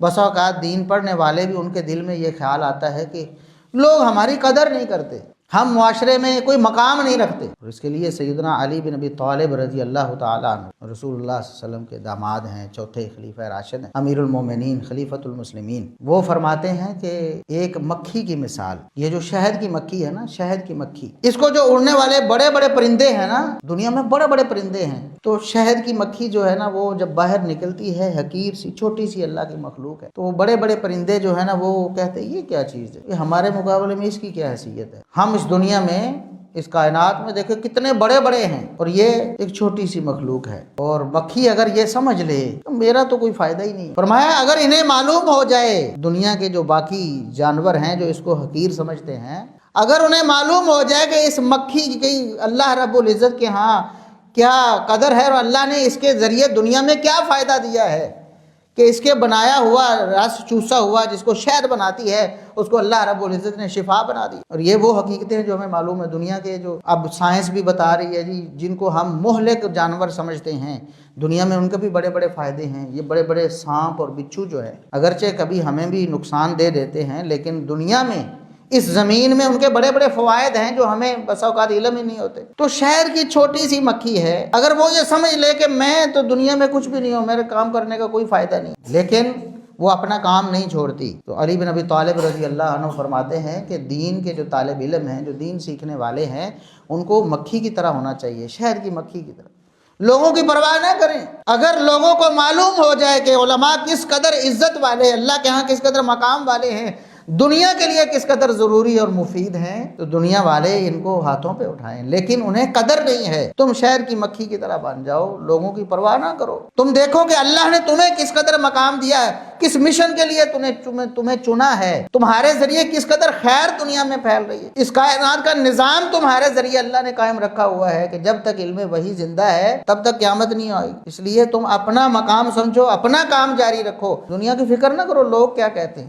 بسا اوقات دین پڑھنے والے بھی ان کے دل میں یہ خیال آتا ہے کہ لوگ ہماری قدر نہیں کرتے، ہم معاشرے میں کوئی مقام نہیں رکھتے، اور اس کے لیے سیدنا علی بن ابی طالب رضی اللہ تعالیٰ عنہ رسول اللہ صلی اللہ علیہ وسلم کے داماد ہیں، چوتھے خلیفہ راشد ہیں، امیر المومنین، خلیفۃ المسلمین، وہ فرماتے ہیں کہ ایک مکھی کی مثال، یہ جو شہد کی مکھی ہے نا، شہد کی مکھی، اس کو جو اڑنے والے بڑے بڑے پرندے ہیں نا، دنیا میں بڑے بڑے پرندے ہیں، تو شہد کی مکھی جو ہے نا وہ جب باہر نکلتی ہے، حقیر سی چھوٹی سی اللہ کی مخلوق ہے، تو وہ بڑے بڑے پرندے جو ہے نا وہ کہتے ہیں یہ کیا چیز ہے، یہ ہمارے مقابلے میں اس کی کیا حیثیت ہے، ہم اس دنیا میں اس کائنات میں دیکھیں کتنے بڑے بڑے ہیں اور یہ ایک چھوٹی سی مخلوق ہے۔ اور مکھی اگر یہ سمجھ لے تو میرا تو کوئی فائدہ ہی نہیں، فرمایا اگر انہیں معلوم ہو جائے، دنیا کے جو باقی جانور ہیں جو اس کو حقیر سمجھتے ہیں، اگر انہیں معلوم ہو جائے کہ اس مکھی کی اللہ رب العزت کے ہاں کیا قدر ہے اور اللہ نے اس کے ذریعے دنیا میں کیا فائدہ دیا ہے کہ اس کے بنایا ہوا رس چوسا ہوا جس کو شہد بناتی ہے اس کو اللہ رب العزت نے شفا بنا دی، اور یہ وہ حقیقتیں جو ہمیں معلوم ہے دنیا کے جو اب سائنس بھی بتا رہی ہے جی، جن کو ہم مہلک جانور سمجھتے ہیں دنیا میں ان کے بھی بڑے بڑے فائدے ہیں۔ یہ بڑے بڑے سانپ اور بچھو جو ہے اگرچہ کبھی ہمیں بھی نقصان دے دیتے ہیں، لیکن دنیا میں اس زمین میں ان کے بڑے بڑے فوائد ہیں جو ہمیں بسا اوقات علم ہی نہیں ہوتے۔ تو شہر کی چھوٹی سی مکھی ہے، اگر وہ یہ سمجھ لے کہ میں تو دنیا میں کچھ بھی نہیں ہوں، میرے کام کرنے کا کوئی فائدہ نہیں، لیکن وہ اپنا کام نہیں چھوڑتی، تو علی بن ابی طالب رضی اللہ عنہ فرماتے ہیں کہ دین کے جو طالب علم ہیں، جو دین سیکھنے والے ہیں، ان کو مکھی کی طرح ہونا چاہیے، شہد کی مکھی کی طرح، لوگوں کی پرواہ نہ کریں۔ اگر لوگوں کو معلوم ہو جائے کہ علماء کس قدر عزت والے ہیں، اللہ کے ہاں کس قدر مقام والے ہیں، دنیا کے لیے کس قدر ضروری اور مفید ہیں، تو دنیا والے ان کو ہاتھوں پہ اٹھائیں، لیکن انہیں قدر نہیں ہے۔ تم شہر کی مکھی کی طرح بن جاؤ، لوگوں کی پرواہ نہ کرو، تم دیکھو کہ اللہ نے تمہیں کس قدر مقام دیا ہے، کس مشن کے لیے تمہیں چنا ہے، تمہارے ذریعے کس قدر خیر دنیا میں پھیل رہی ہے، اس کائنات کا نظام تمہارے ذریعے اللہ نے قائم رکھا ہوا ہے کہ جب تک علم وحی زندہ ہے تب تک قیامت نہیں آئے، اس لیے تم اپنا مقام سمجھو، اپنا کام جاری رکھو، دنیا کی فکر نہ کرو لوگ کیا کہتے ہیں۔